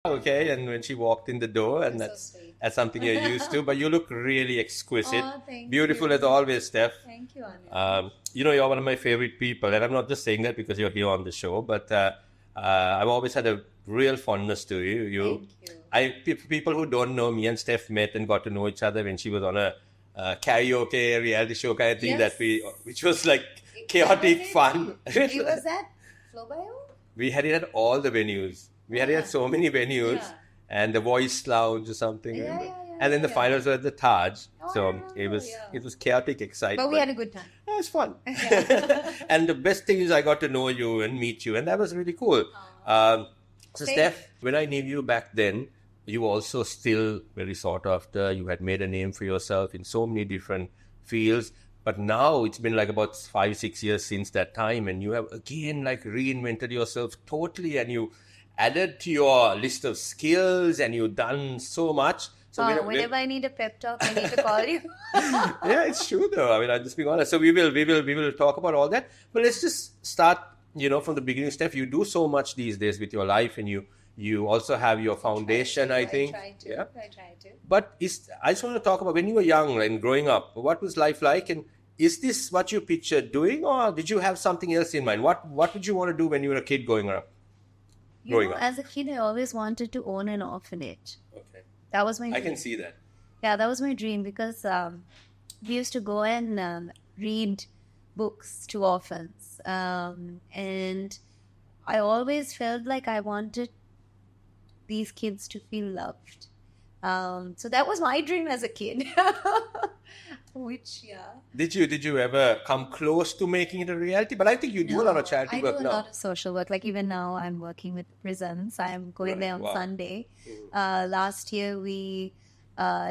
okay, and when she walked in the door, and You're so that's sweet. that's something you're used to. But you look really exquisite, Oh, thank beautiful you. as always, Steph. Thank you, Anil. You're one of my favorite people, and I'm not just saying that because you're here on the show, but I've always had a real fondness to you. People who don't know me and Steph met and got to know each other when she was on a karaoke reality show kind of thing which was like chaotic fun. It was at Flowbio? We had it at all the venues. We had it at so many venues, and the Voice Lounge or something. And then the finals were at the Taj. So it was chaotic excitement. But we had a good time. It was fun. And the best thing is I got to know you and meet you, and that was really cool. So Steph, when I knew you back then, you also still very sought after. You had made a name for yourself in so many different fields. But now it's been like about 5-6 years since that time, and you have again like reinvented yourself totally, and you added to your list of skills, and you've done so much. So whenever I need a pep talk, I need to call you. Yeah, it's true though. I mean, I'm just being honest. So we will talk about all that. But let's just start, from the beginning, Steph. You do so much these days with your life, and you also have your foundation, I think. I try to. But I just want to talk about when you were young and growing up. What was life like, and is this what you pictured doing, or did you have something else in mind? What did you want to do when you were a kid growing up? As a kid, I always wanted to own an orphanage. Okay. That was my dream. I can see that. Yeah, that was my dream because we used to go and read books to orphans. And I always felt like I wanted these kids to feel loved. So that was my dream as a kid. Did you ever come close to making it a reality? But I think you do a lot of charity work now. I do a lot of social work. Like even now, I'm working with prisons. I'm going there on Sunday. Last year, we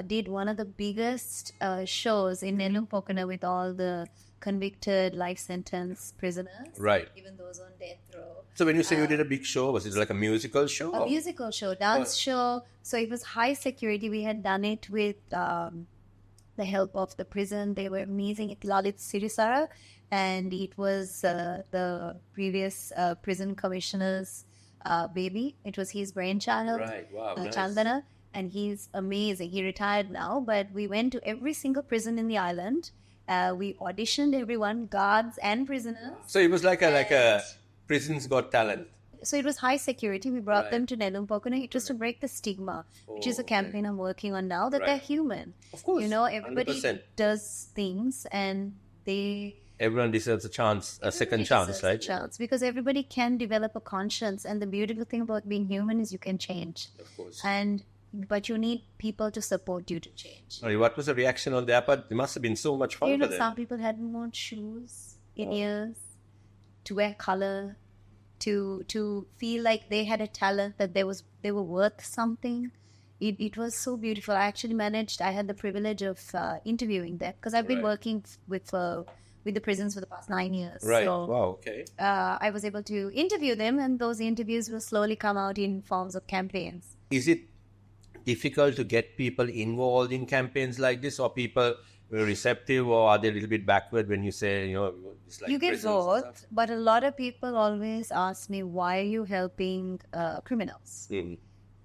did one of the biggest shows in Nenupokana with all the convicted life sentence prisoners. Right. Even those on death row. So when you say you did a big show, was it like a musical show? A musical show, dance show. So it was high security. We had done it with the help of the prison. They were amazing. Lalit Sirisara, and it was the previous prison commissioner's baby. It was his brainchild, right? Wow, nice. Chandana, and he's amazing. He retired now, but we went to every single prison in the island. We auditioned everyone, guards and prisoners. So it was like a Prison's Got Talent. So it was high security. We brought them to Nenupokana. It was to break the stigma, which is a campaign I'm working on now, that they're human. Of course. Everybody 100%. does things and everyone deserves a chance, a second chance, right? Chance, because everybody can develop a conscience. And the beautiful thing about being human is you can change. Of course. But you need people to support you to change. Sorry, what was the reaction on their part? It must have been so much fun for them. Some people hadn't worn shoes in years, to wear color, to feel like they had a talent, that they were worth something. It was so beautiful. I had the privilege of interviewing them because I've been working with the prisons for the past 9 years. Right. So, wow. Okay. I was able to interview them, and those interviews will slowly come out in forms of campaigns. Is it difficult to get people involved in campaigns like this, or people were receptive, or are they a little bit backward when you say, it's like you get both, but a lot of people always ask me, why are you helping criminals? Mm-hmm.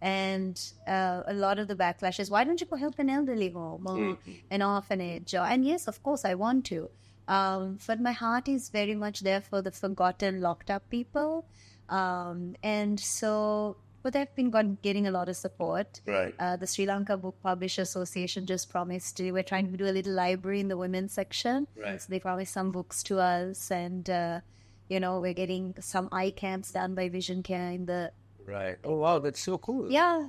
And a lot of the backlash is, why don't you go help an elderly home or an orphanage? And yes, of course, I want to. But my heart is very much there for the forgotten, locked up people. And so... But they've been getting a lot of support. Right. The Sri Lanka Book Publisher Association just promised we're trying to do a little library in the women's section. Right. So they promised some books to us, and we're getting some eye camps done by Vision Care in the. Right. Oh wow, that's so cool. Yeah.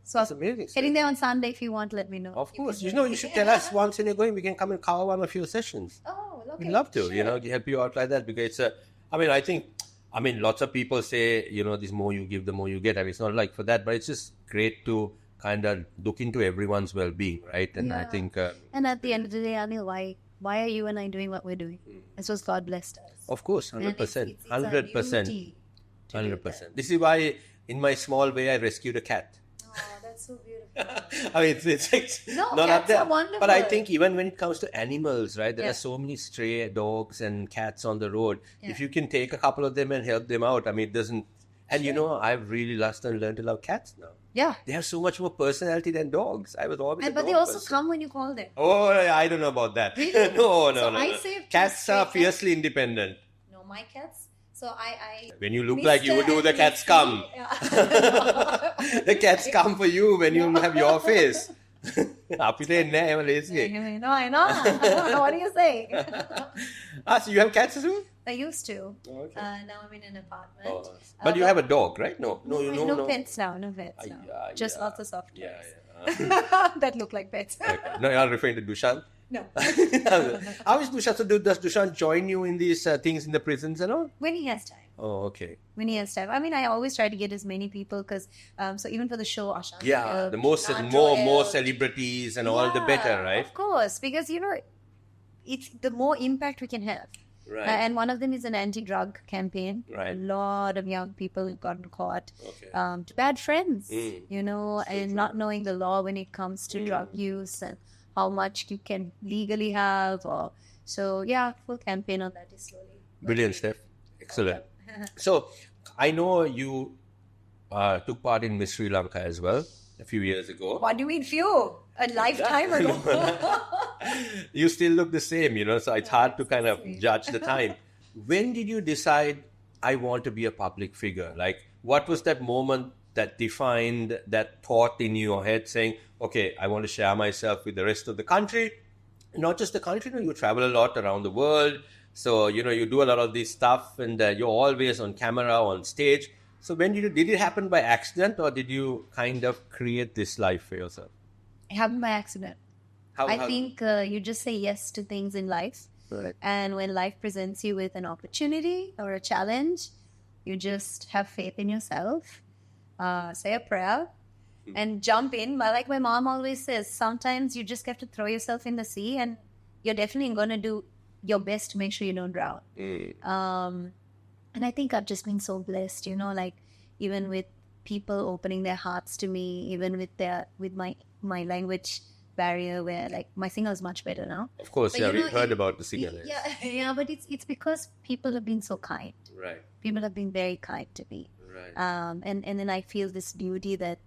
So that's amazing. Heading there on Sunday, if you want, let me know. Of course, you should tell us once when you're going. We can come and cover one of your sessions. Oh, okay. We'd love to. Sure. Help you out like that, because it's I mean, lots of people say, the more you give, the more you get. I mean, it's not like for that, but it's just great to kind of look into everyone's well-being, right? And I think... and at the end of the day, Anil, why are you and I doing what we're doing? It's just God blessed us. Of course, 100%. It's 100%. 100%. This is why, in my small way, I rescued a cat. Oh, that's so beautiful. I mean, it's not cats up there. are wonderful. But I think even when it comes to animals, right, there are so many stray dogs and cats on the road. Yeah. If you can take a couple of them and help them out, I mean, And you know, I've really learned to love cats now. Yeah. They have so much more personality than dogs. I was always a But dog they also person. come when you call them. Oh, I don't know about that. Really? No. I saved Cats two are stray cats. fiercely independent. No, my cats. So I When you look like you Mr. do, the and cats Mrs. come. Yeah. The cats come for you when you have your face. අපිට එන්නේ නැහැ, එහෙම ලේසියෙන්. I know. What do you say? So you have cats as well? I used to. Okay. Now I'm in an apartment. But you have a dog, right? No. No pets now. No pets now. Just lots of soft toys. Yeah. That look like pets. Okay. No, you are referring to Dushan? No. How is Dushan? So does Dushan join you in these things in the prisons and all? When he has time. Oh, okay. When he has time. I mean, I always try to get as many people because, so even for the show, Ashan. Yeah, the more celebrities and all, the better, right? Of course, because, you know, it's the more impact we can have. Right. And one of them is an anti-drug campaign. Right. A lot of young people have gotten caught. Okay. To bad friends, you know, and not knowing the law when it comes to drug use and how much you can legally have. So, yeah, full campaign on that is slowly. Brilliant, Steph. Excellent. So, I know you took part in Miss Sri Lanka as well a few years ago. What do you mean few? A lifetime ago. You still look the same, you know, so it's hard to kind of judge the time. When did you decide, I want to be a public figure? Like, what was that moment that defined that thought in your head saying, okay, I want to share myself with the rest of the country? Not just the country, you travel a lot around the world. So, you know, you do a lot of this stuff and you're always on camera, on stage. So when did it happen by accident or did you kind of create this life for yourself? It happened by accident. I How- think you just say yes to things in life. Right. And when life presents you with an opportunity or a challenge, you just have faith in yourself, say a prayer, and jump in. But like my mom always says, sometimes you just have to throw yourself in the sea and you're definitely going to do your best to make sure you don't drown. And I think I've just been so blessed, you know, like even with people opening their hearts to me, even with my language barrier where like my singer is much better now. Of course, But yeah, you we know, heard about the singer. Yeah, but it's because people have been so kind. Right, People have been very kind to me. right. And then I feel this beauty that,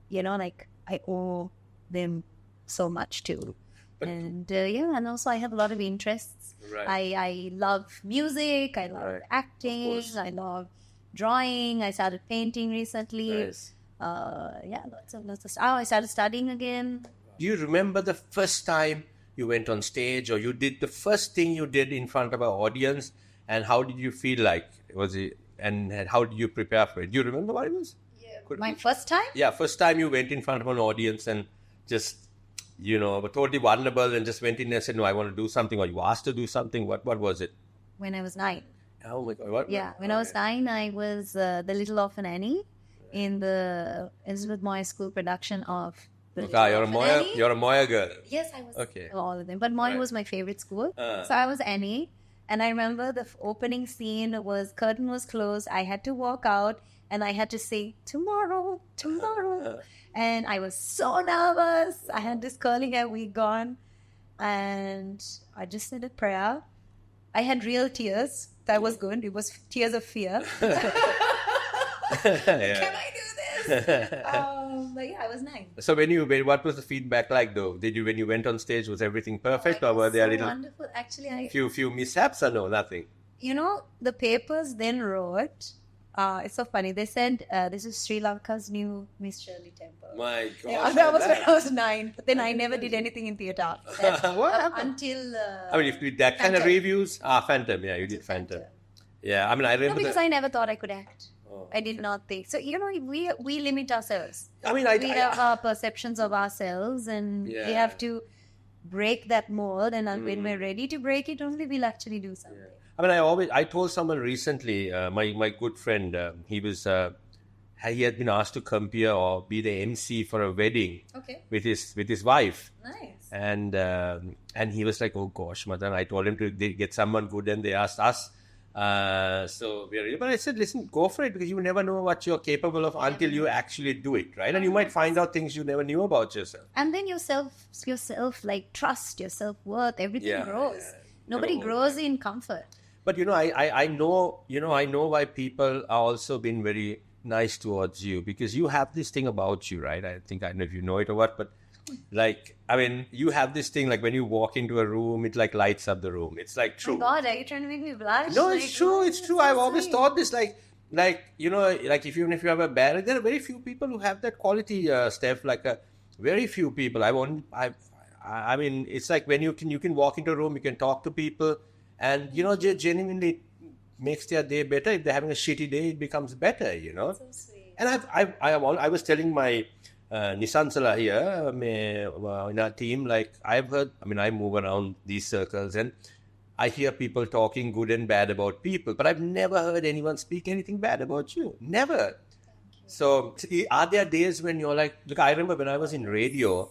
you know, like I owe them so much too. But- And and also I have a lot of interests. Right. I love music. I love Right. acting. course. I love drawing. I started painting recently. Nice. Lots of stuff. I started studying again. Do you remember the first time you went on stage or you did the first thing you did in front of an audience and how did you feel like? Was it, and how did you prepare for it? Do you remember what it was? My first time? Yeah, first time you went in front of an audience and just, you know, were totally vulnerable and just went in and said, no, I want to do something, or you asked to do something. What was it? When I was 9. Oh my God. What? Yeah, when I was 9, I was the Little Orphan Annie in the Elizabeth Moy School production of The Little Okay, Orphan you're a Moya girl. Yes, I was. Okay. All of them. But Moy Right. was my favorite school. Ah. So I was Annie. And I remember the opening scene was curtain was closed. I had to walk out and I had to say, tomorrow. And I was so nervous. I had this curly hair wig on. And I just said a prayer. I had real tears. That was good. It was tears of fear. Can I do this? But yeah, I was 9. So what was the feedback like though? When you went on stage, was everything perfect or It were was there so little wonderful. Actually, few mishaps or no, nothing? you know, the papers then wrote, it's so funny. They said, this is Sri Lanka's new Miss Shirley Temple. My God. Yeah, that was when I was 9. But then I never did anything in theatre. What happened? Until... I mean, if with that kind of Phantom. reviews, Phantom, yeah, you did Phantom. Yeah, I mean, I No, remember because I never thought I could act. Oh. I did not think. So, you know, we limit ourselves. I mean, We have our perceptions of ourselves and we Yeah. have to break that mold. And when we're ready to break it, only we'll actually do something. I mean, I told someone recently, my good friend, he had been asked to compare or be the MC for a wedding Okay. with his wife. Nice. And he was like, oh gosh, Madan, I told him to get someone good and they asked us. But I said, listen, go for it because you never know what you're capable of until you actually do it, right? And you might find out things you never knew about yourself. And then yourself, like trust, your self-worth, everything Yeah, grows. yeah. Nobody No. grows in comfort. But I know why people are also been very nice towards you because you have this thing about you, right? I don't know if you know it or what, but like, I mean, you have this thing like when you walk into a room, it like lights up the room. It's like true. Oh my God, are you trying to make me blush? No, it's true. It's true. I've always thought this like you know, like even if you have a bad, there are very few people who have that quality, Steph. Like very few people. I mean, it's like when you can walk into a room, you can talk to people, and you know, genuinely makes their day better. If they're having a shitty day, it becomes better. You know. So sweet. And I was telling my Nissan Salah here in our team, like I've heard. I mean, I move around these circles and I hear people talking good and bad about people, but I've never heard anyone speak anything bad about you. Never. So, are there days when you're like, look, I remember when I was in radio,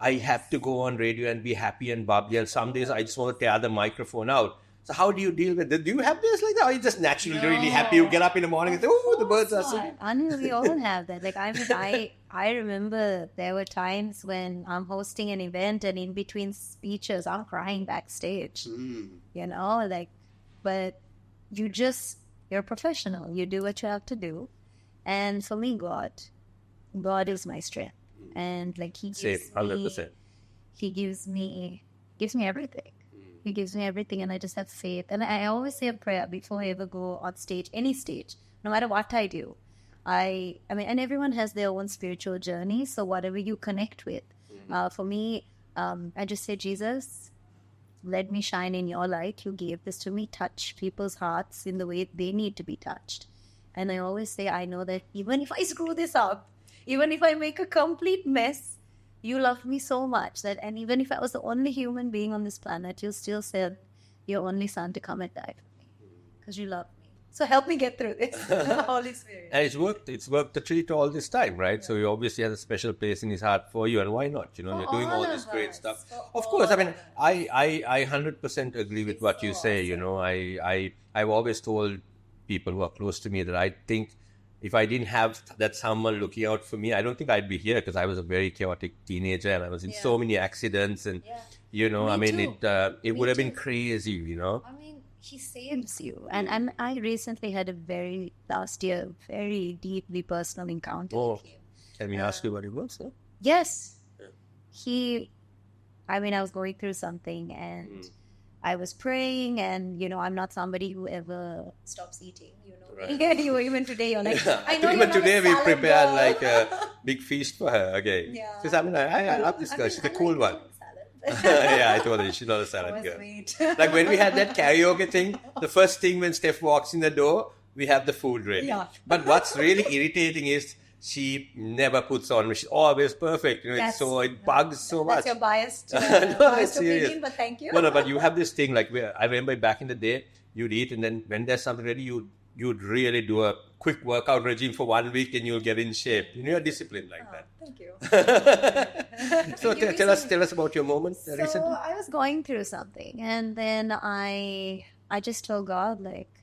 I have to go on radio and be happy and bubbly, and some days I just want to tear the microphone out. So, how do you deal with it? Do you have days like that? Or are you just naturally really happy? You get up in the morning and say, oh, the birds are singing. Anil, we all have that. Like, I mean, I remember there were times when I'm hosting an event and in between speeches, I'm crying backstage. You know, like, but you're a professional. You do what you have to do. And for me, God is my strength. And like He gives 100%. He gives me everything. He gives me everything, and I just have faith. And I always say a prayer before I ever go on stage, any stage, no matter what I do. I mean, and everyone has their own spiritual journey. So whatever you connect with, for me, I just say, Jesus, let me shine in your light. You gave this to me. Touch people's hearts in the way they need to be touched. And I always say, I know that even if I screw this up, even if I make a complete mess, you love me so much and even if I was the only human being on this planet, you still sent your only son to come and die for me because you love me. So help me get through this, Holy Spirit. And it's worked the treat all this time, right? Yeah. So he obviously has a special place in his heart for you, and why not? You know, you're doing all this great stuff. Of course, I mean, I 100% agree with what you say. You know, I've always told people who are close to me that I think if I didn't have that someone looking out for me, I don't think I'd be here because I was a very chaotic teenager and I was in so many accidents and, you know, it would have been crazy, you know. I mean, He saves you. And I recently had last year, very deeply personal encounter with Him. Can we ask you what it was? Huh? Yes. Yeah. I was going through something and I was praying and, you know, I'm not somebody who ever stops eating, you know. Right. Even today, you're like, I know even today we prepared like a big feast for her. Okay. Yeah. Because I love this girl. She's a cool one. Yeah, I told her she's not a salad girl. Like when we had that karaoke thing, the first thing when Steph walks in the door, we have the food ready. Yeah. But what's really irritating is she never puts on. She's always perfect. You know, it bugs so much. That's your biased, opinion, but thank you. No, but you have this thing like where I remember back in the day, you'd eat and then when there's something ready, you'd really do a quick workout regime for 1 week and you'll get in shape. You know, you're disciplined like that. Thank you. So tell us about your moment recently. So I was going through something and then I just told God, like,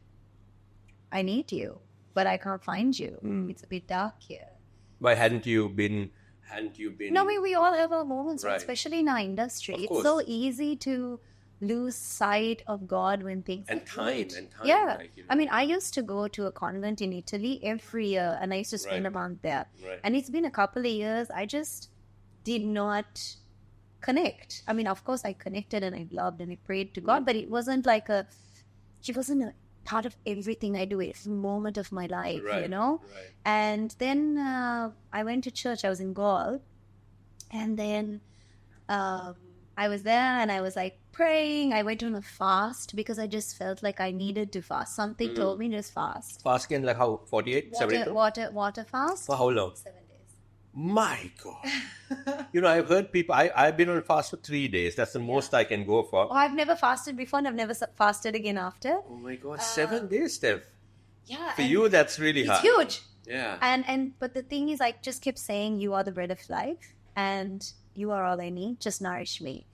I need you, but I can't find you. It's a bit dark here. Why hadn't you been? No, we all have our moments, right? Especially in our industry. It's so easy to lose sight of God when things and time. Yeah. Like, you know. I mean, I used to go to a convent in Italy every year and I used to spend a month there. Right. And it's been a couple of years. I just did not connect. I mean, of course, I connected and I loved and I prayed to God, but it wasn't like a part of everything I do. It's a moment of my life, you know? Right. And then I went to church. I was in Gaul. And then I was there and I was like praying. I went on a fast because I just felt like I needed to fast. Something told me just fast. Fasting like how? 48? 72? Water fast. For how long? 7 days. My God. You know, I've heard people, I've been on fast for 3 days. That's the most I can go for. Oh, I've never fasted before and I've never fasted again after. Oh my God, 7 days, Steph. Yeah. For you, that's really hard. It's huge. Yeah. But the thing is, I just kept saying, you are the bread of life and you are all I need. Just nourish me.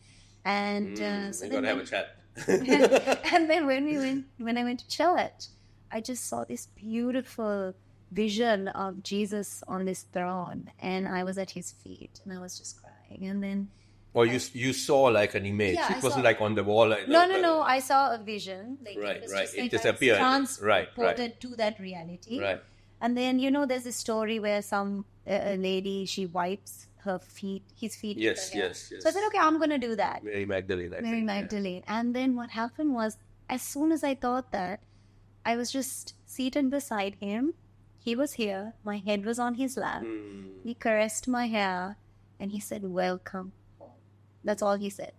And so we're going to have a chat. And then when I went to church, I just saw this beautiful vision of Jesus on this throne, and I was at his feet, and I was just crying. And then, you saw like an image. Yeah, it wasn't like on the wall. Like, no. I saw a vision. Like, right. It disappeared. Transported to that reality. Right. And then, there's this story where some a lady, she wipes his feet. Yes. So I said, okay, I'm going to do that. Mary Magdalene. Mary Magdalene. Yeah. And then what happened was, as soon as I thought that, I was just seated beside him. He was here. My head was on his lap. He caressed my hair and he said, welcome home. That's all he said.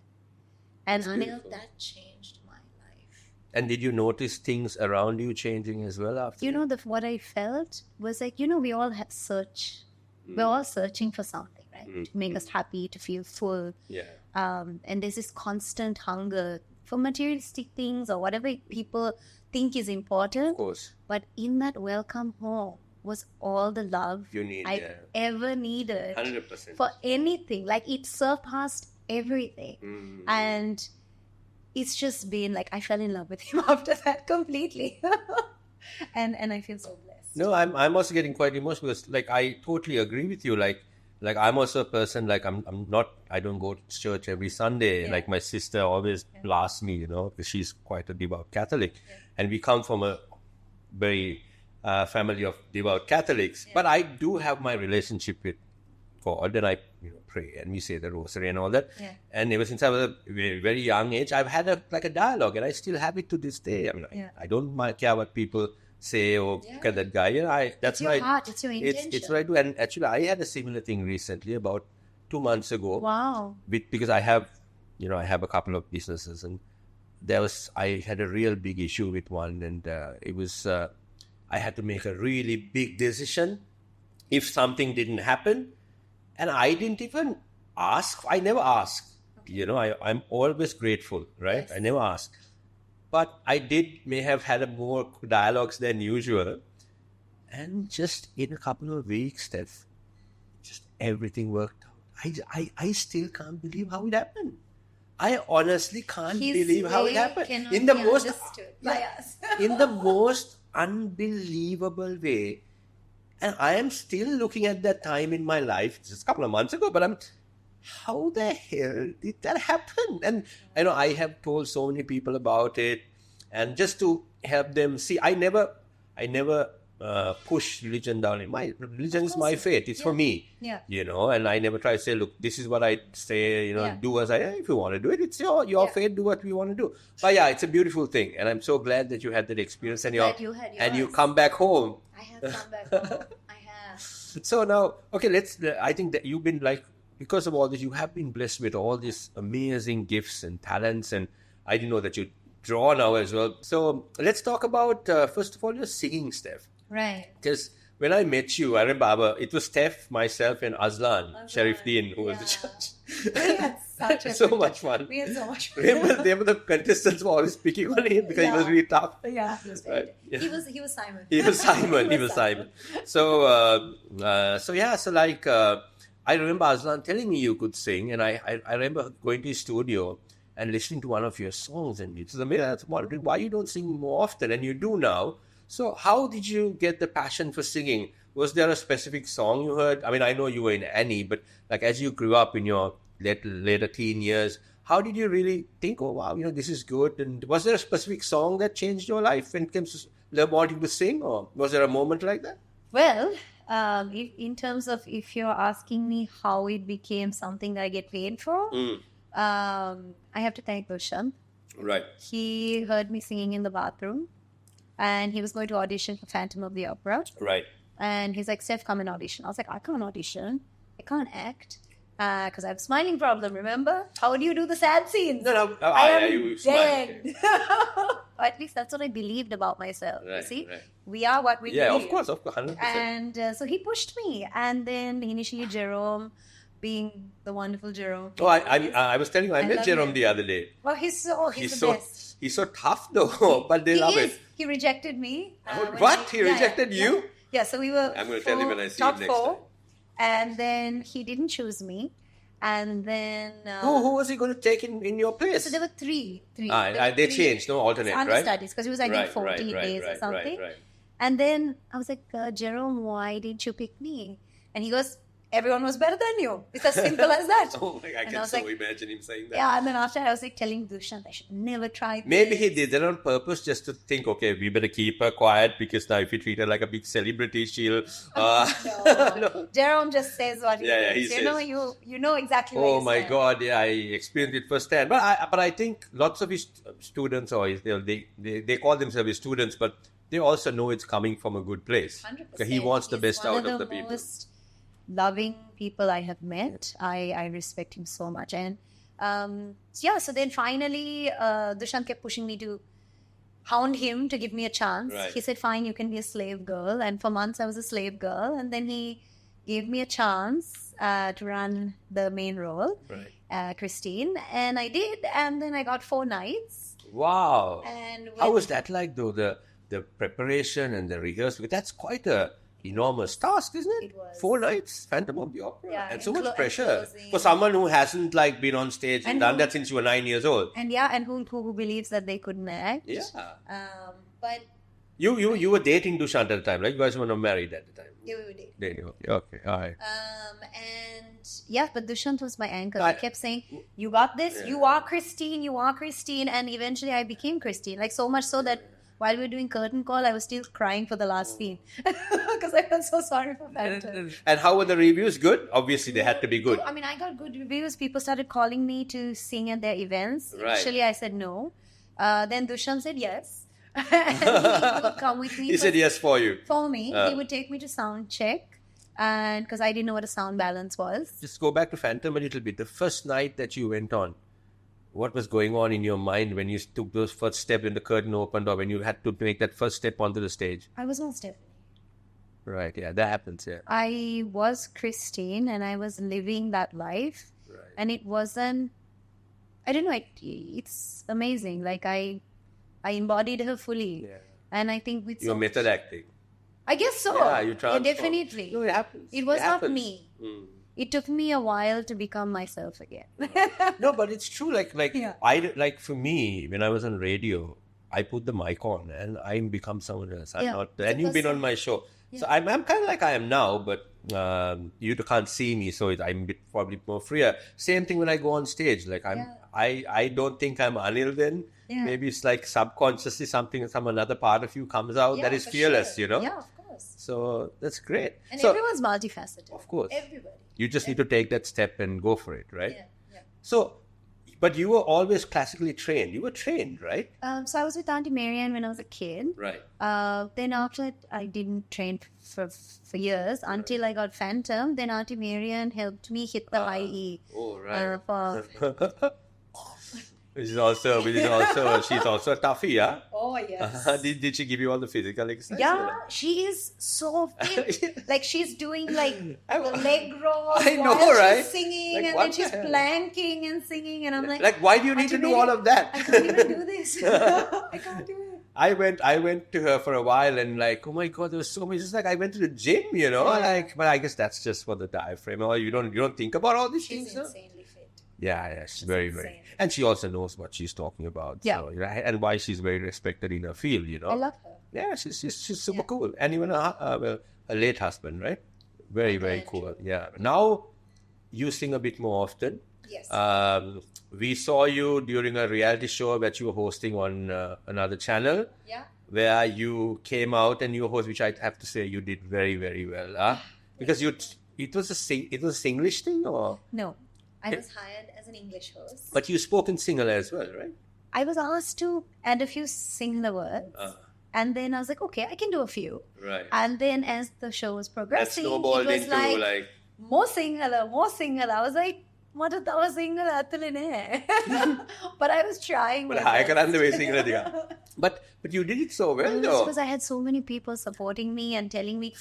And Anil, that changed my life. And did you notice things around you changing as well after? What I felt was like, we all have search. We're all searching for something, right? To make us happy, to feel full. Yeah. And there's this constant hunger for materialistic things or whatever people think is important. Of course. But in that welcome home was all the love I ever needed. 100%. For anything. Like, it surpassed everything. And it's just been like, I fell in love with him after that completely. and I feel so blessed. No, I'm also getting quite emotional because, like, I totally agree with you. Like I'm also a person, like, I don't go to church every Sunday. Like, my sister always blasts me, because she's quite a devout Catholic. And we come from a very family of devout Catholics. But I do have my relationship with God, and I pray, and we say the rosary and all that. Yeah. And ever since I was a very, very young age, I've had a dialogue, and I still have it to this day. I mean, I don't care what people say or look at that guy. That's your heart, it's your intention. It's what I do. And actually, I had a similar thing recently, about 2 months ago. Wow. Because I have a couple of businesses, and I had a real big issue with one, and it was I had to make a really big decision if something didn't happen, and I didn't even ask. I never ask. I'm always grateful, right? Yes. I never ask. But I may have had more dialogues than usual. And just in a couple of weeks, Steph, just everything worked out. I still can't believe how it happened. I honestly can't believe how it happened. In the most in the most unbelievable way. And I am still looking at that time in my life, just a couple of months ago, but how the hell did that happen? And I have told so many people about it, and just to help them see, I never push religion down. My religion is my faith. It's for me. Yeah. And I never try to say, look, this is what I say, do as if you want to do it, it's your faith, do what you want to do. But it's a beautiful thing. And I'm so glad that you had that experience and you come back home. I have come back home. I have. So now, okay, I think that you've been because of all this, you have been blessed with all these amazing gifts and talents. And I didn't know that you draw now as well. So let's talk about, first of all, your singing, Steph. Right. Because when I met you, I remember it was Steph, myself, and Aslan, Siriwardene, who was the judge. We had such a so much fun. We had so much fun. Remember the contestants were always picking on him because he was really tough. Yeah, he was very He was Simon. He was Simon. So, I remember Aslan telling me you could sing, and I remember going to his studio and listening to one of your songs, and it was amazing. I was wondering why you don't sing more often, and you do now. So how did you get the passion for singing? Was there a specific song you heard? I mean, I know you were in Annie, but like as you grew up in your later teen years, how did you really think, oh, wow, this is good? And was there a specific song that changed your life when it comes to wanting to sing? Or was there a moment like that? Well, in terms of if you're asking me how it became something that I get paid for, I have to thank Bhushan. Right. He heard me singing in the bathroom. And he was going to audition for Phantom of the Opera. Right. And he's like, Steph, come and audition. I was like, I can't audition. I can't act. Because I have a smiling problem, remember? How do you do the sad scenes? No, I am dead. Or at least that's what I believed about myself. Right, you see? Right. We are what we believe. Yeah, of course, 100%. And so he pushed me. And then initially Jerome, being the wonderful Jerome. Oh, I was telling you, I met Jerome the other day. Well, he's the best. He's so tough though, but they love it. He rejected me. What? He rejected you? Yeah, so we were I'm going to tell him when I see top him next 4. time. And then he didn't choose me. And then... who was he going to take in your place? So there were three. They changed, no alternate, right? Understudies, because he was, I think, 14 days or something. Right. And then I was like, Jerome, why didn't you pick me? And he goes, everyone was better than you. It's as simple as that. Oh my, I And can was so like, imagine him saying that. yeah, and then after I was like telling Dushyant, I should never try this. Maybe he did that on purpose just to think, okay, we better keep her quiet because now if we treat her like a big celebrity, she'll... No. Jerome just says what he Yeah, thinks. he You know, says. you know exactly what Oh you my said. God, yeah, I experienced it firsthand. But I think lots of his students, or they call themselves his students, but they also know it's coming from a good place. 100%. He wants the He's best one out of the the people. most loving people I have met. I respect him so much. And so then finally, Dushyant kept pushing me to hound him to give me a chance. Right. He said, fine, you can be a slave girl. And for months I was a slave girl. And then he gave me a chance to run the main role, Right. Christine. And I did. And then I got 4 nights. Wow. And How was that like though? The preparation and the rehearsal, that's quite a enormous task, isn't it? It was. 4 nights, Phantom of the Opera, Yeah, and so and much pressure closing. for someone who hasn't like been on stage and And done who- that since you were 9 years old. And who believes that they couldn't act. Yeah. But You were dating Dushyant at the time, right? You guys were not married at the time. yeah, we did. Dating, okay, all right. But Dushyant was my anchor. I- He kept saying, you got this, you are Christine, you are Christine. And eventually I became Christine. Like so much so that while we were doing curtain call, I was still crying for the last scene. Because I felt so sorry for Phantom. And how were the reviews? Good? Obviously, they had to be good. I mean, I got good reviews. People started calling me to sing at their events. Right. Initially, I said no. Then Dushyant said yes. And he would come with me. He said yes for you. For me, he would take me to sound check. And because I didn't know what a sound balance was. Just go back to Phantom a little bit. The first night that you went on, what was going on in your mind when you took those first steps when the curtain opened or when you had to make that first step onto the stage? I was not Stephanie. Right, yeah, that happens, yeah. I was Christine and I was living that life. Right. And it wasn't, I don't know, it's amazing. Like I embodied her fully. Yeah. And I think with Your method acting. I guess so. Yeah, you transform. Definitely. No, it happens. It was not happens. me. Mm. It took me a while to become myself again. No, but it's true. Like Yeah. For me, when I was on radio, I put the mic on and I become someone else. I'm Yeah. not. And you've been on my show, so I'm kind of like I am now, but you can't see me, so I'm probably more freer. Same thing when I go on stage. Like I don't think I'm Anil then. Yeah. Maybe it's like subconsciously some another part of you comes out that is for fearless, sure. you know. Yeah, of course. So that's great. And so, everyone's multifaceted. of course, Everybody. you just need to take that step and go for it, right? Yeah. So, but you were always classically trained. You were trained, right? So I was with Auntie Marianne when I was a kid. Right. Then after that, I didn't train for years until I got Phantom. Then Auntie Marianne helped me hit the high E. Oh, right. For Which is also, she's also a toughie, yeah? Oh, yes. Did she give you all the physical exercise? Yeah, she is so fit. Like she's doing like the leg rolls I know, while right? she's singing, Like, and what then the she's hell? planking and singing, and I'm like, why do you need to do all of that? I can't even do this. I can't do it. I went to her for a while and like, oh my God, there was so much. It's like I went to the gym, you know, like, but I guess that's just for the diaphragm. Or you don't think about all these She's things. Huh? insanely fit. Yeah, she's very, insane. very, and she also knows what she's talking about. Yeah. So, and why she's very respected in her field, you know. I love her. Yeah, she's super cool, and even her late husband, right? Very, very cool. Yeah. Now you sing a bit more often. Yes. We saw you during a reality show that you were hosting on another channel. Yeah. Where you came out and you host, which I have to say you did very, very well. Because it was a Singlish thing, or No, I was hired as an English host. but you spoke in Sinhala as well, right? I was asked to add a few Sinhala words. And then I was like, okay, I can do a few. Right. And then as the show was That progressing, snowballed it was into like, more Sinhala, more Sinhala. I was like, මට තව සිංහල ඇතුලේ නෑ. But I was trying. But I can understand Sinhala diga. But you did it so well, though. Because I had so many people supporting me and telling me,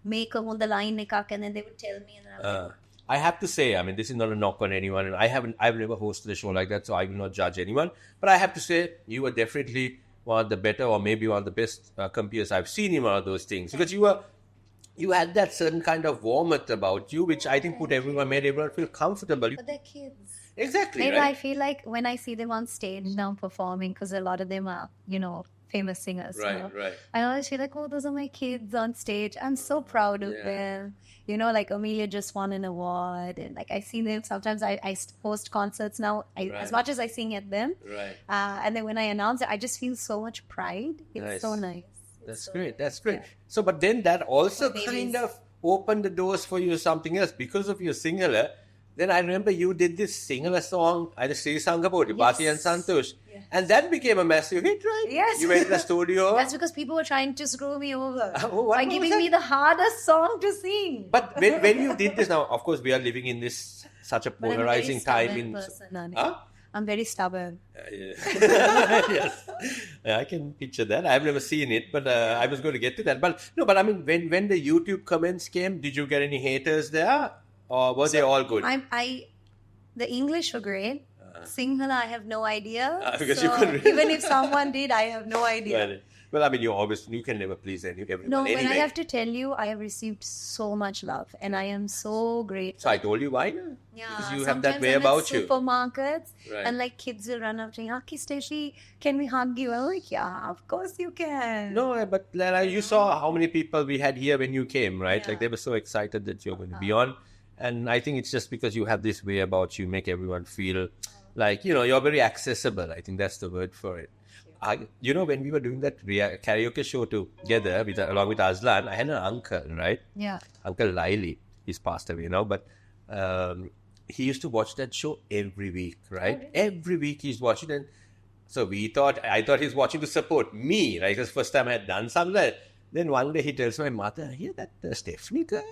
make a on the line එකක්, and then they would tell me, and then I was like, I have to say, I mean, this is not a knock on anyone, and I've never hosted a show like that, so I will not judge anyone. But I have to say, you were definitely one of the better, or maybe one of the best compeers I've seen in one of those things, because you had that certain kind of warmth about you, which I think made everyone feel comfortable. but they're kids. Exactly, Maybe right? I feel like when I see them on stage now performing, because a lot of them are, famous singers. Right, right. I always feel like, oh, those are my kids on stage. I'm so proud of them. You know, like Amelia just won an award, and like I see them sometimes. I host concerts now. As much as I sing at them, and then when I announce it, I just feel so much pride. It's so nice. That's great. That's great. So, but then that also kind of opened the doors for you something else because of your singular. Then I remember you did this singular song, either Sri Sangapodi, Bati and Santosh. Yes. And that became a massive hit, right? Yes. You went to the studio. That's because people were trying to screw me over by giving me the hardest song to sing. But when you did this, now, of course, we are living in this such a polarizing time. I'm very stubborn. Yes. I can picture that. I've never seen it, but I was going to get to that. But I mean, when the YouTube comments came, did you get any haters there? Or were they all good? The English were great. Sinhala, I have no idea. Because you couldn't even if someone did, I have no idea. Well, I mean, you can never please everyone. No, anyway. But I have to tell you, I have received so much love, and I am so grateful. So I told you why? Yeah, because you have that way about you. Supermarkets, and like kids will run up to me, Aki Stacey, can we hug you? I'm like, yeah, of course you can. No, but you saw how many people we had here when you came, right? Yeah. Like they were so excited that you're going to be on. And I think it's just because you have this way about you, make everyone feel like, you're very accessible. I think that's the word for it. When we were doing that karaoke show together along with Azlan, I had an uncle, right? Yeah. Uncle Laili. He's passed away now, but he used to watch that show every week, right? Oh, really? Every week he's watching it. And so I thought he's watching to support me, right? Because first time I had done something. Then one day he tells my mother, here that Stephanie girl,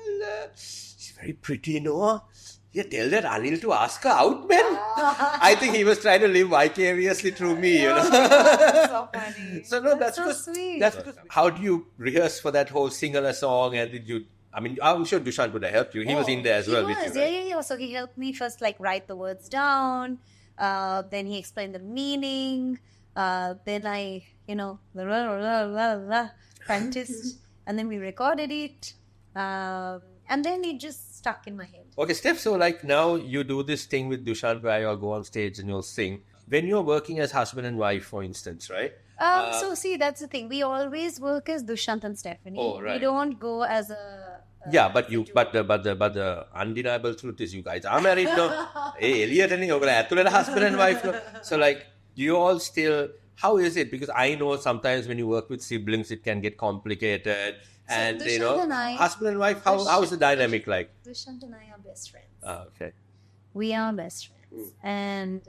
she's very pretty, Yeah, tell that Anil to ask her out, man. I think he was trying to live vicariously through me, That's so funny. So no, that's so sweet. That's because, how do you rehearse for that whole singular song? And did you? I mean, I'm sure Dushan would have helped you. He was in there as well with you, right? Yeah. So he helped me first, like write the words down. Then he explained the meaning. Then I, practiced, and then we recorded it. And then it just stuck in my head. Okay, Steph, so like now you do this thing with Dushan where you'll go on stage and you'll sing. When you're working as husband and wife, for instance, right? So see, that's the thing. We always work as Dushyant and Stephanie. Oh, right. We don't go as a... but the undeniable truth is you guys are married now. Hey, Elliot and you're husband and wife. So like, you all still... How is it? Because I know sometimes when you work with siblings, it can get complicated. So and husband and wife, how's the dynamic like? Dushyant and I are best friends. Okay. We are best friends. And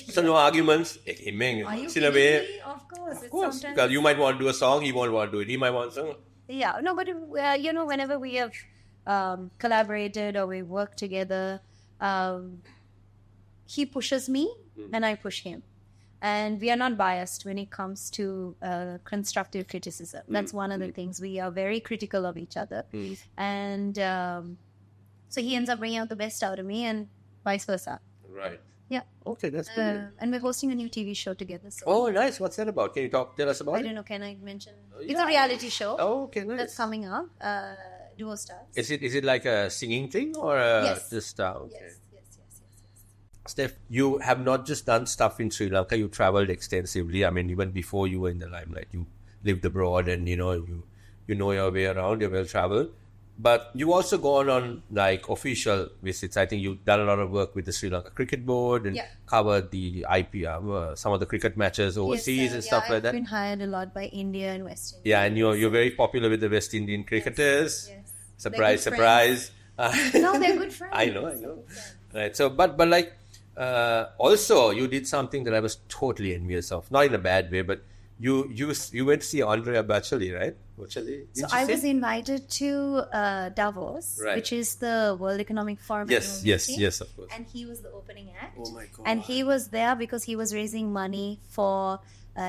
so no arguments. Are you kidding me? Of course. Because you might want to do a song, he won't want to do it. He might want to sing. Yeah, no, but whenever we have collaborated or we work together, he pushes me and I push him. And we are not biased when it comes to constructive criticism. That's one of the things. We are very critical of each other. And so he ends up bringing out the best out of me and vice versa. Right. Yeah. Okay, that's good. And we're hosting a new TV show together. So. Oh, nice. What's that about? Can you tell us about it? I don't know. Can I mention? It's a reality show. Oh, okay, nice. That's coming up. Duo Stars. Is it like a singing thing or just... Okay. Yes. Steph, you have not just done stuff in Sri Lanka, you traveled extensively. I mean, even before you were in the limelight, you lived abroad and, you know your way around, you're well traveled. But you also gone on like official visits. I think you've done a lot of work with the Sri Lanka Cricket Board and covered the IPL, some of the cricket matches overseas and stuff like that. I've been hired a lot by India and West Indies. Yeah, and you're very popular with the West Indian cricketers. Yes. Surprise. No, they're good friends. I know. Right. So, but like, also you did something that I was totally envious of. Not in a bad way, but you went to see Andrea Bocelli, right? So I was invited to Davos, which is the World Economic Forum. Yes, of course. And he was the opening act. Oh my God. And he was there because he was raising money for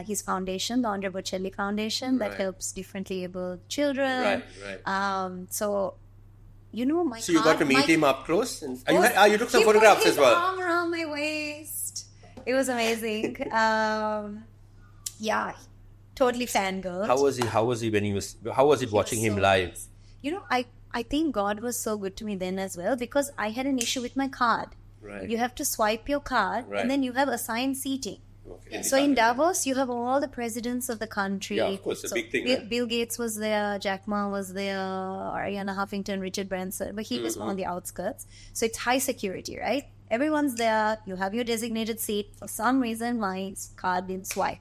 his foundation, the Andrea Bocelli Foundation, that helps differently abled children. Right. So, my So you got to meet him up close? And you took some photographs as well? He put his arm around my waist. It was amazing. Totally fangirl. How was it watching him live? I think God was so good to me then as well, because I had an issue with my card. Right. You have to swipe your card and then you have assigned seating. Okay. So in Davos, you have all the presidents of the country. Yeah, of course, a So big thing. Bill Gates was there, Jack Ma was there, Ariana Huffington, Richard Branson, but he was on the outskirts. So it's high security, right? Everyone's there. You have your designated seat. For some reason, my card didn't swipe.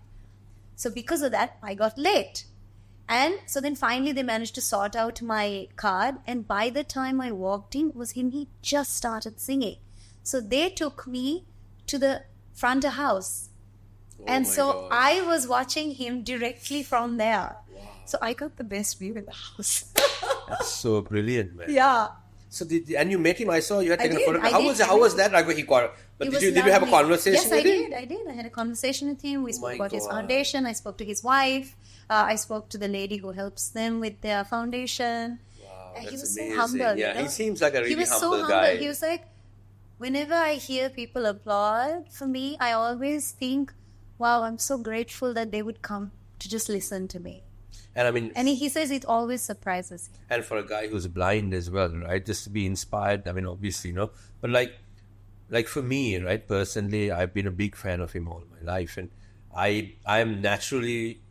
So because of that, I got late. And so then finally they managed to sort out my card. And by the time I walked in, it was him. He just started singing. So they took me to the front of house. And so I was watching him directly from there. Wow. So I got the best view in the house. That's so brilliant, man. Yeah. So and you met him? I saw you had taken a photo. I How was that? Like, did you have a conversation with him? Yes, I did. I had a conversation with him. We spoke about his foundation. I spoke to his wife. I spoke to the lady who helps them with their foundation. Wow, and he was amazing. so humble. Yeah, he seems like a really humble guy. guy. He was like, whenever I hear people applaud for me, I always think, wow, I'm so grateful that they would come to just listen to me. And I mean, he says it always surprises him. And for a guy who's blind as well, right? Just to be inspired. I mean, obviously, but like for me, right? Personally, I've been a big fan of him all my life, and I'm naturally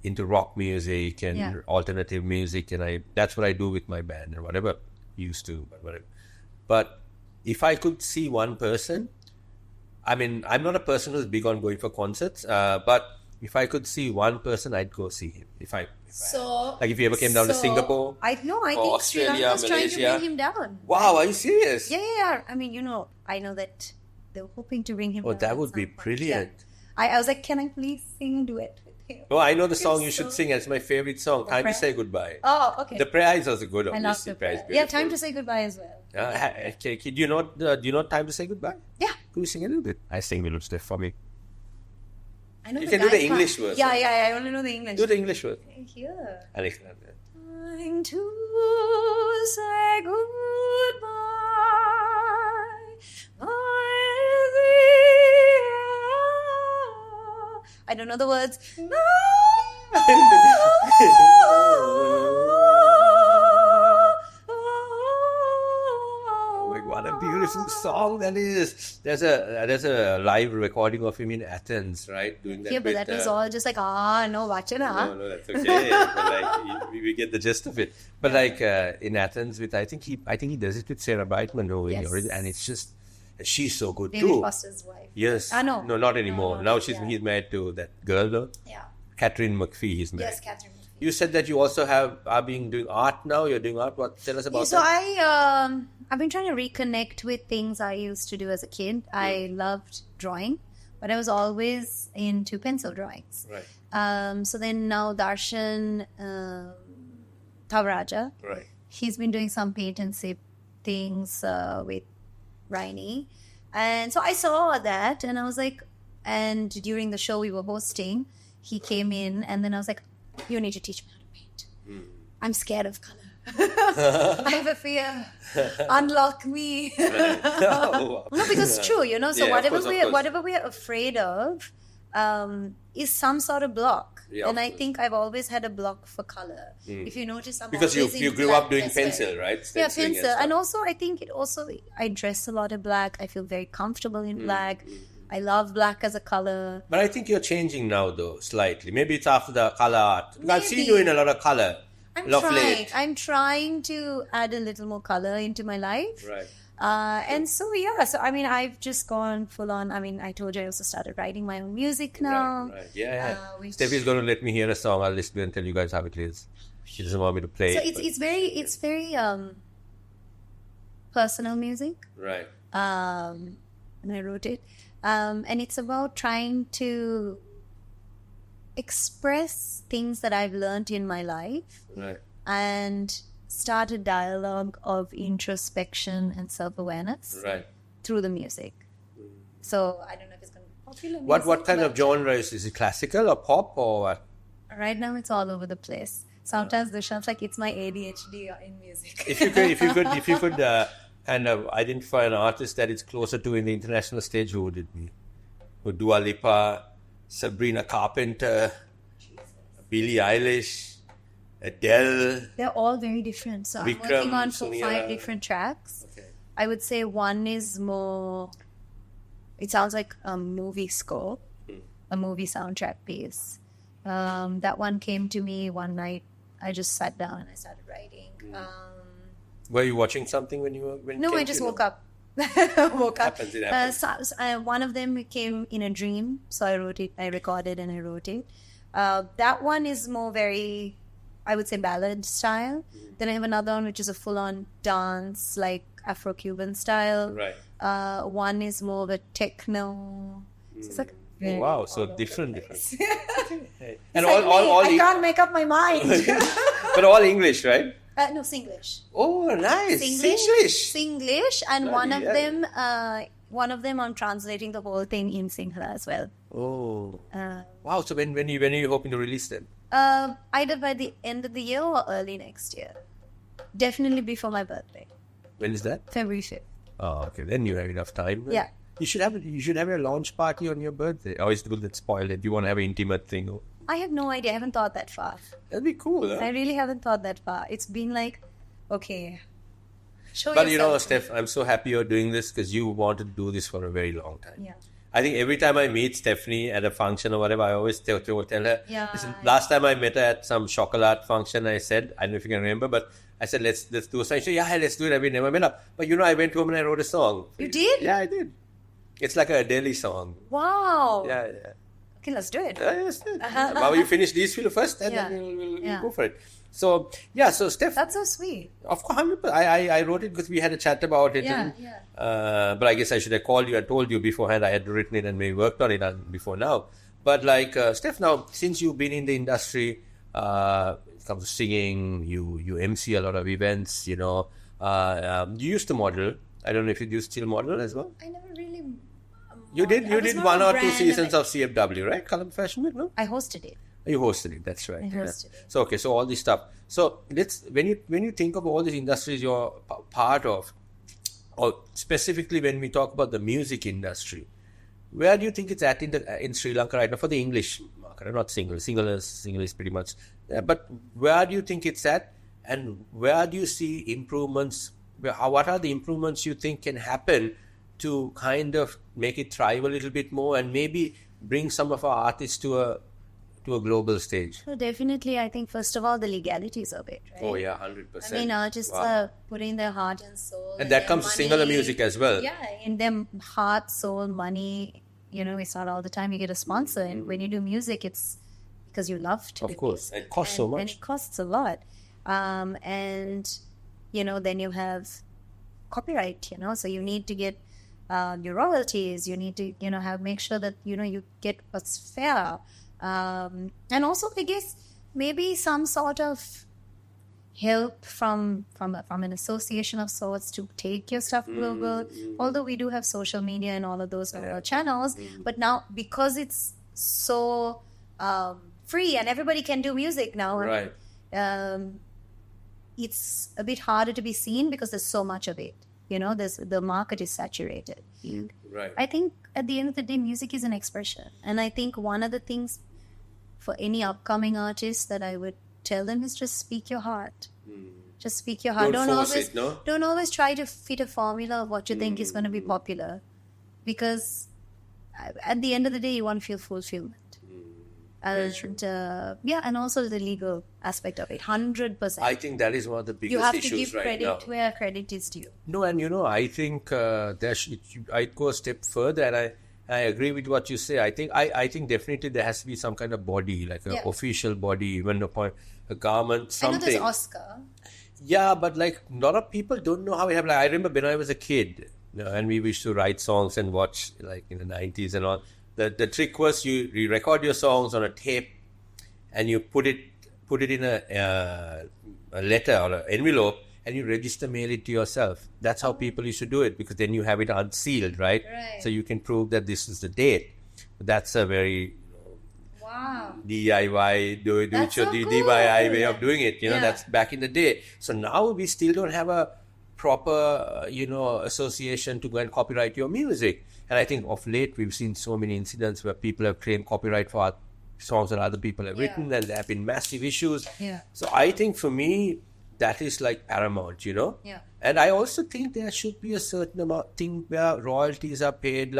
into rock music and alternative music, and that's what I do with my band and whatever. Used to, but whatever. But if I could see one person, I mean, I'm not a person who's big on going for concerts, but if I could see one person, I'd go see him. If you ever came down to Singapore, I think Australia, Sri Lanka's trying to Malaysia. bring him down. Wow, are you serious? Yeah. I mean, I know that they were hoping to bring him down. Oh, that would be brilliant. Yeah. I was like, can I please sing a duet with him? Oh, I know the song you should sing. It's my favorite song. Time to Say Goodbye. Oh, okay. The prayer is also good. I love the prayer. Yeah, Time to Say Goodbye as well. Okay, do you know Time to Say Goodbye? Yeah. Could you sing a little bit? I sing a little stiff for me. I know you can do the English version. Yeah, I only know the English. Do the English version. Here. Alexander. Time to say goodbye. I don't know the words. What a beautiful song that is. There's a live recording of him in Athens, right? Doing that. Yeah, but that was all just like, no, vachana. No, that's okay. But we get the gist of it. But in Athens, I think he does it with Sarah Brightman, and it's just, she's so good David too. Foster's wife. Yes. No. No, not anymore. No, now he's married to that girl though. Yeah. Catherine McPhee. He's married. Yes, Catherine McPhee. You said that you also are doing art now. You're doing art. Tell us about that. So I've been trying to reconnect with things I used to do as a kid. I loved drawing, but I was always into pencil drawings. Right. So then now Darshan Thavaraja, right, he's been doing some paint and sip things with Raini. And so I saw that and I was like, and during the show we were hosting, he came in and then I was like, you need to teach me how to paint. I'm scared of color. I have a fear. Unlock me. No, because it's true, So whatever we're afraid of is some sort of block. Yeah, and I think I've always had a block for color. If you notice, because you grew up doing pencil, right? Stenciling pencil. And also I think I dress a lot of black. I feel very comfortable in black. I love black as a color. But I think you're changing now, though, slightly. Maybe it's after the color art. I've seen you in a lot of color. I'm trying to add a little more color into my life. Right. And so, I mean, I've just gone full on. I mean, I told you I also started writing my own music now. Right. Yeah. Steffi's going to let me hear a song. I'll listen and tell you guys how it is. She doesn't want me to play it. So it's very personal music. Right. And I wrote it. And it's about trying to express things that I've learned in my life. Right. And start a dialogue of introspection and self-awareness. Right. Through the music. So I don't know if it's going to be popular music. What kind of genre is it? Classical or pop or what? Right now it's all over the place. Sometimes Dushan's like, it's my ADHD in music. If you could kind of identify an artist that is closer to in the international stage, who would it be? Would Dua Lipa, Sabrina Carpenter, Billie Eilish, Adele? They're all very different. So I'm working on 5 different tracks. Okay. I would say one is more, it sounds like a movie score. a movie soundtrack piece. That one came to me one night. I just sat down and I started writing. Were you watching something when you were? No, I just woke up. Woke up. It happens. One of them came in a dream, so I wrote it. I recorded and I wrote it. That one is more very, I would say, ballad style. Then I have another one which is a full-on dance, like Afro-Cuban style. Right. One is more of a techno. So it's like Wow, so different. And like all I can't make up my mind. but all English, right? No, Singlish. Oh, nice. Singlish, and Bloody one of them I'm translating the whole thing in Sinhala as well. Oh. Wow. So when are you hoping to release them? Either by the end of the year or early next year. Definitely before my birthday. When is that? February 5th. Oh, okay. Then you have enough time. Yeah. You should have a launch party on your birthday. Or will that spoil it? You want to have an intimate thing? I have no idea. I haven't thought that far. That'd be cool. Huh? I really haven't thought that far. It's been like, okay, show But yourself. Steph, I'm so happy you're doing this because you wanted to do this for a very long time. Yeah. I think every time I meet Stephanie at a function or whatever, I always tell her, Yeah. listen, last time I met her at some chocolate function, I said, I don't know if you can remember, but I said, let's do a song. She said, yeah, let's do it. We never met up. But I went home and I wrote a song. You did? Yeah, I did. It's like a daily song. Wow. Yeah. Okay, let's do it. Yes. Now you finish these few first and then we'll go for it. So, so Steph. That's so sweet. Of course, 100%. I wrote it because we had a chat about it. Yeah. But I guess I should have called you and told you beforehand. I had written it and maybe worked on it before now. But Steph, now, since you've been in the industry, it comes to singing, you MC a lot of events, you used to model. I don't know if you still model as well. I never really... You did one or two seasons of CFW, right? Color Fashion Week, no? I hosted it. You hosted it, that's right. I hosted it. So so all this stuff. So when you think of all these industries you're part of, or specifically when we talk about the music industry, where do you think it's at in Sri Lanka right now for the English market? I'm not single. Single is pretty much. But where do you think it's at, and where do you see improvements? What are the improvements you think can happen to kind of make it thrive a little bit more and maybe bring some of our artists to a global stage? So definitely, I think first of all, the legalities of it, right? Oh yeah, 100%. I mean, artists are putting their heart and soul. And that comes to Sinhala music as well. Yeah, in their heart, soul, money. It's not all the time you get a sponsor. And when you do music, it's because you love to do Of course, music. it costs so much. And it costs a lot. And, then you have copyright, so you need to get your royalties. You need to, make sure that, you get what's fair. And also, I guess, maybe some sort of help from an association of sorts to take your stuff global. Although we do have social media and all of those channels, but now because it's so free and everybody can do music now, right? It's a bit harder to be seen because there's so much of it. The market is saturated. Right. I think at the end of the day, music is an expression, and I think one of the things for any upcoming artist that I would tell them is just speak your heart. Just speak your heart. Don't always try to fit a formula of what you think is going to be popular, because at the end of the day, you want to feel fulfillment. And also the legal aspect of it, 100%. I think that is one of the biggest you have to issues give right credit now. where credit is due. No, and I think I'd go a step further, and I agree with what you say. I think definitely there has to be some kind of body, like an official body, even a garment, something. I know there's Oscar. Yeah, but a lot of people don't know how it happened. I remember when I was a kid, and we used to write songs and watch in the 90s and all. The trick was you record your songs on a tape, and you put it in a letter or an envelope, and you register mail it to yourself. That's how people used to do it, because then you have it unsealed, right? So you can prove that this is the date. That's a very DIY, DIY way of doing it. That's back in the day. So now we still don't have a proper, association to go and copyright your music. And I think of late we've seen so many incidents where people have claimed copyright for songs that other people have written, and there have been massive issues. So I think for me, that is paramount, And I also think there should be a certain amount thing where royalties are paid,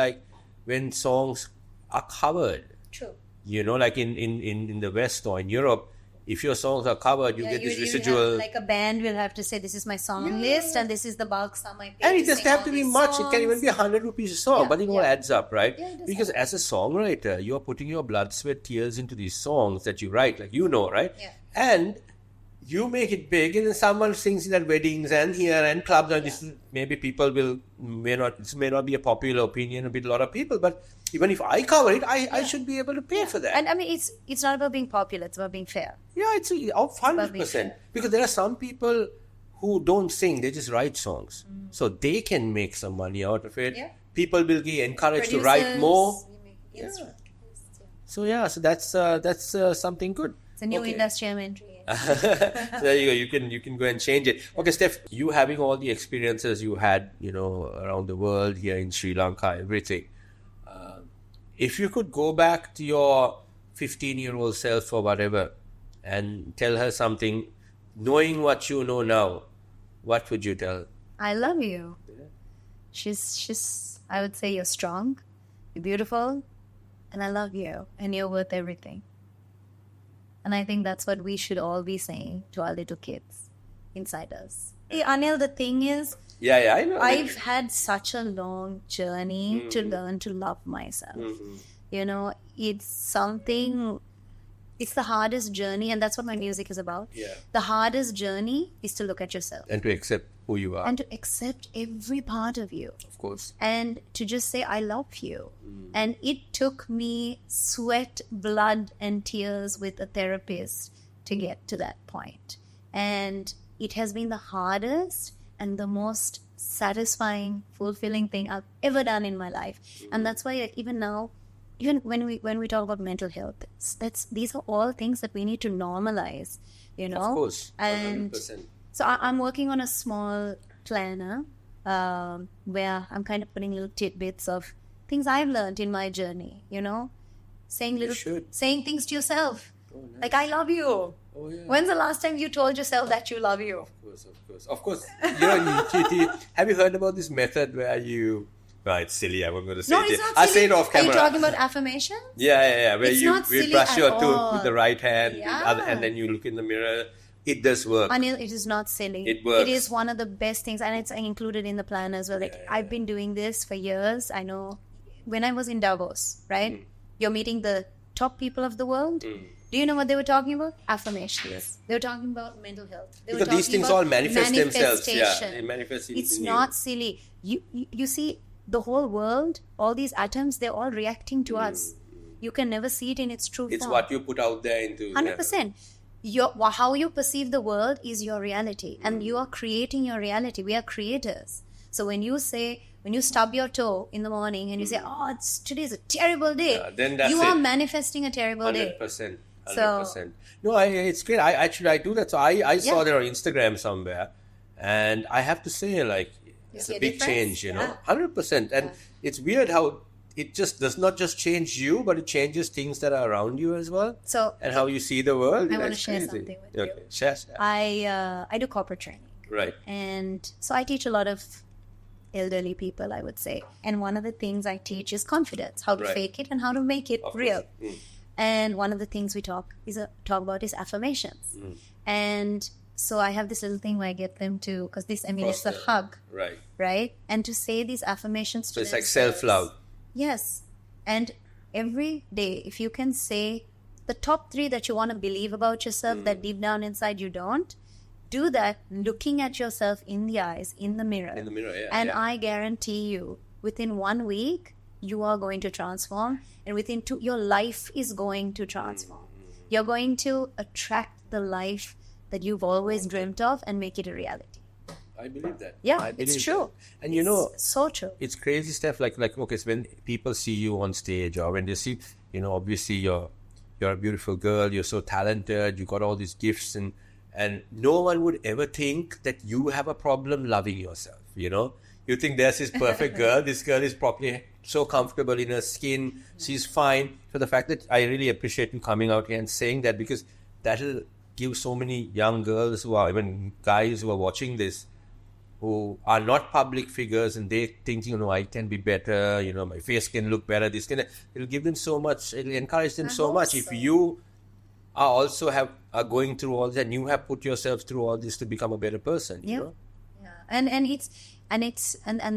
when songs are covered. True. You know, like in the West or in Europe, if your songs are covered, you get this residual. Like a band will have to say, this is my song list and this is the bulk sum I pay. And it doesn't have to be much. It can even be 100 rupees a song, but it all adds up, right? Yeah, because as a songwriter, you're putting your blood, sweat, tears into these songs that you write, like right? Yeah. And you make it big, and then someone sings it at weddings and here and clubs. And this maybe people may not be a popular opinion with a lot of people, but even if I cover it, I should be able to pay for that. And I mean, it's not about being popular; it's about being fair. Yeah, it's 100%. Because there are some people who don't sing; they just write songs, so they can make some money out of it. Yeah. People will be encouraged to write more. So that's something good. It's a new industry I'm entering. So there you go. You can go and change it. Okay, Steph, you having all the experiences you had, around the world, here in Sri Lanka, everything. If you could go back to your 15-year-old self or whatever and tell her something, knowing what you know now, what would you tell her? I love you. Yeah. She's. I would say you're strong, you're beautiful, and I love you, and you're worth everything. And I think that's what we should all be saying to our little kids inside us. Hey, Anil, the thing is, I know. I've had such a long journey to learn to love myself. It's the hardest journey, and that's what my music is about. Yeah. The hardest journey is to look at yourself. And to accept who you are. And to accept every part of you. Of course. And to just say, I love you. And it took me sweat, blood, and tears with a therapist to get to that point. And it has been the hardest and the most satisfying, fulfilling thing I've ever done in my life. And that's why even now, even when we talk about mental health, these are all things that we need to normalize, Of course, 100%. And so I'm working on a small planner where I'm kind of putting little tidbits of things I've learned in my journey, saying things to yourself. Oh, nice. Like, I love you. Oh, yeah. When's the last time you told yourself that you love you? Of course. Have you heard about this method where you... Well, it's silly. I'm going to say it. It's not I'll say it off camera. Are you talking about affirmations? Yeah. Where it's you brush your tooth with the right hand, and then you look in the mirror. It does work. Anil, it is not silly. It works. It is one of the best things, and it's included in the plan as well. I've been doing this for years. I know when I was in Davos, right? You're meeting the top people of the world. Do you know what they were talking about? Affirmations. Yes. They were talking about mental health. They because were these things all manifest themselves. Yeah, they manifest It's not silly. You see, the whole world, all these atoms, they're all reacting to us. You can never see it in its true form. It's what you put out there into... 100%. How you perceive the world is your reality. And you are creating your reality. We are creators. So when you stub your toe in the morning and you say, today's a terrible day, then that's you are manifesting a terrible day. 100%. 100%. No, it's great. I do that. So I saw that on Instagram somewhere. And I have to say, it's a big change, 100%. And it's weird how it just does not just change you, but it changes things that are around you as well. So, and how you see the world. I want to share something with you. Okay, share. I do corporate training. Right. And so I teach a lot of elderly people, I would say. And one of the things I teach is confidence, how to fake it and how to make it real. And one of the things we talk about is affirmations. And so I have this little thing where I get them to, because it's a hug. Right? And to say these affirmations to themselves. So it's like self-love. Yes. And every day, if you can say the top 3 that you want to believe about yourself that deep down inside you don't, do that looking at yourself in the eyes, in the mirror. In the mirror, yeah. And I guarantee you, within 1 week, you are going to transform. And within 2, your life is going to transform. You're going to attract the life that you've always dreamt of and make it a reality. I believe that. Yeah, it's true. That. And it's so true. It's crazy stuff. Like okay, so when people see you on stage or when they see, obviously you're a beautiful girl, you're so talented, you got all these gifts, and no one would ever think that you have a problem loving yourself. You think there's this perfect girl. This girl is probably so comfortable in her skin. She's fine. So the fact that I really appreciate you coming out here and saying that, because that'll give so many young girls even guys who are watching this who are not public figures and they think, I can be better, my face can look better, it'll give them so much, it'll encourage them so much. If you are going through all that and you have put yourself through all this to become a better person, Yeah. And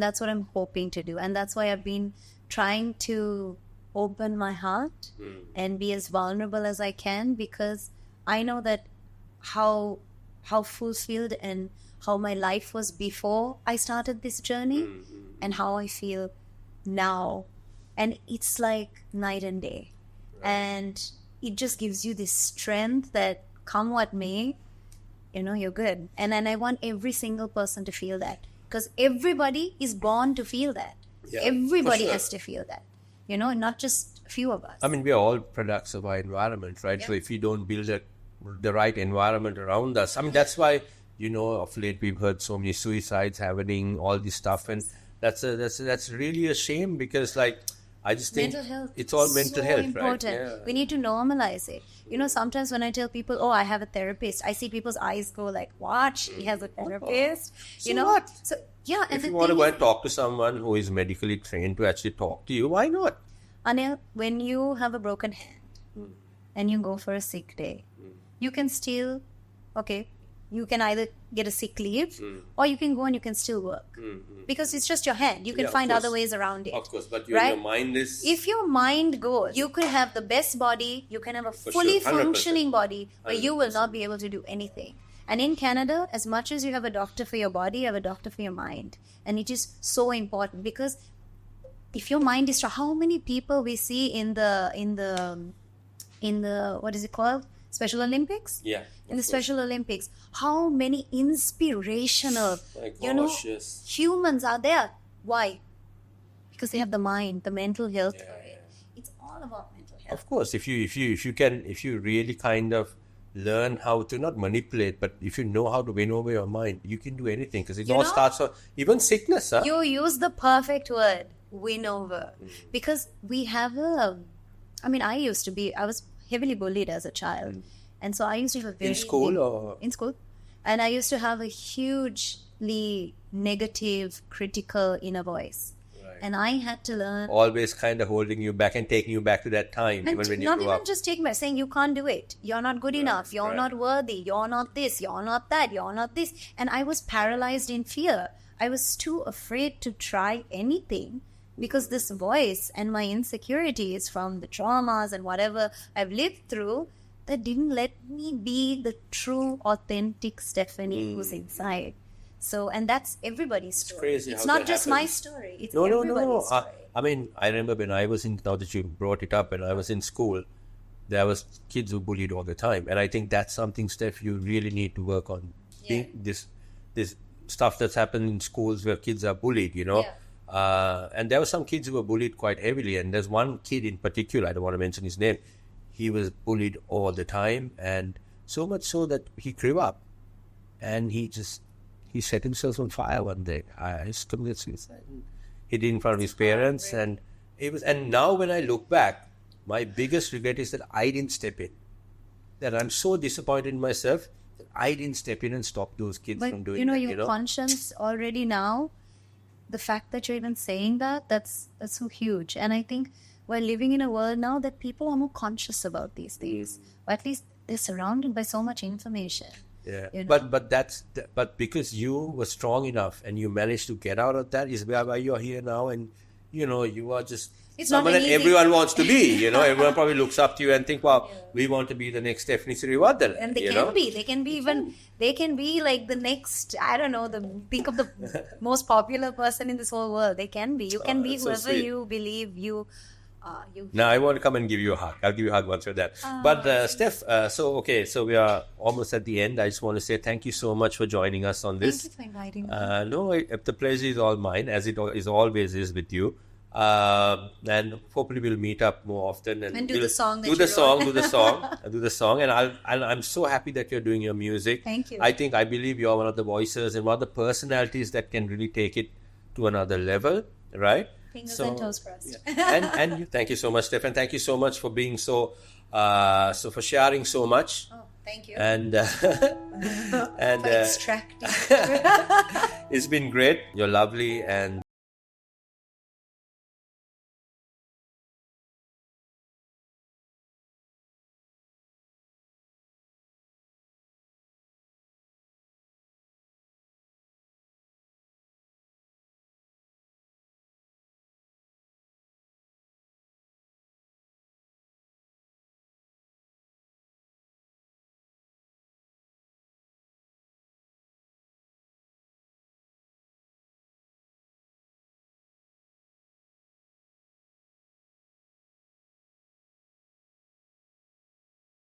that's what I'm hoping to do. And that's why I've been trying to open my heart and be as vulnerable as I can, because I know that how fulfilled and how my life was before I started this journey and how I feel now. And it's like night and day. Right. And it just gives you this strength that come what may, you're good. And I want every single person to feel that, because everybody is born to feel that. Yeah, everybody has to feel that, not just a few of us. I mean, we are all products of our environment, right? Yeah. So if we don't build the right environment around us, I mean, that's why, of late we've heard so many suicides happening, all this stuff. And that's really a shame, because I just think mental health. It's all mental health, important. Right? Yeah. We need to normalize it. Sometimes when I tell people, oh, I have a therapist, I see people's eyes go like, what? She has a therapist? What? So, yeah. If you want to go and talk to someone who is medically trained to actually talk to you, why not? Anil, when you have a broken hand and you go for a sick day, you can still, you can either get a sick leave or you can go and you can still work. Because it's just your hand. You can find other ways around it. Of course, but your mind is... If your mind goes, you could have the best body, you can have a fully functioning body, but 100%. You will not be able to do anything. And in Canada, as much as you have a doctor for your body, you have a doctor for your mind. And it is so important, because if your mind is strong, how many people we see in the what is it called? Special Olympics? Yeah. In the Special Olympics, how many inspirational, humans are there? Why? Because they have the mind, the mental health for it. It's all about mental health. Of course, if you really kind of learn how to not manipulate, but if you know how to win over your mind, you can do anything, because it all starts on even sickness. Huh? You use the perfect word, win over, because we have I was heavily bullied as a child. And so I used to have in school. And I used to have a hugely negative, critical inner voice. Right. And I had to learn. Always kind of holding you back and taking you back to that time. And even when you not grew even up. just taking back, saying you can't do it. You're not good enough. You're not worthy. You're not this. You're not that. You're not this. And I was paralyzed in fear. I was too afraid to try anything, because this voice and my insecurities from the traumas and whatever I've lived through, that didn't let me be the true, authentic Stephanie who's inside. So, and that's everybody's story. It's crazy. It's not just my story. It's everybody's story. I mean, I remember when I was now that you brought it up, when I was in school, there was kids who bullied all the time. And I think that's something, Steph, you really need to work on. Yeah. This stuff that's happened in schools where kids are bullied, Yeah. And there were some kids who were bullied quite heavily. And there's one kid in particular, I don't want to mention his name. He was bullied all the time, and so much so that he grew up and he set himself on fire one day. He committed suicide. He did it in front of his parents, and now when I look back, my biggest regret is that I didn't step in. That I'm so disappointed in myself that I didn't step in and stop those kids from doing that. Your conscience already now, the fact that you're even saying that's so huge. And I think we're living in a world now that people are more conscious about these things. Or at least they're surrounded by so much information. Yeah, but because you were strong enough and you managed to get out of that is why you're here now, and you are just someone that everyone wants to be. Everyone probably looks up to you and think, wow, we want to be the next Stephanie Siriwardene. And they can be like the next, I don't know, think of the most popular person in this whole world. They can be. You can be whoever you believe you. Now I want to come and give you a hug. I'll give you a hug once you're there. But Steph, so we are almost at the end. I just want to say thank you so much for joining us on this. Thank you for inviting me. No, the pleasure is all mine, as it always is with you. And hopefully we'll meet up more often and do the song. Do the song. And I'm so happy that you're doing your music. Thank you. I believe you're one of the voices and one of the personalities that can really take it to another level, right? Fingers and toes crossed. Yeah. and thank you so much, Steph, and thank you so much for being for sharing so much. Thank you. And For extracting. it's been great. You're lovely, and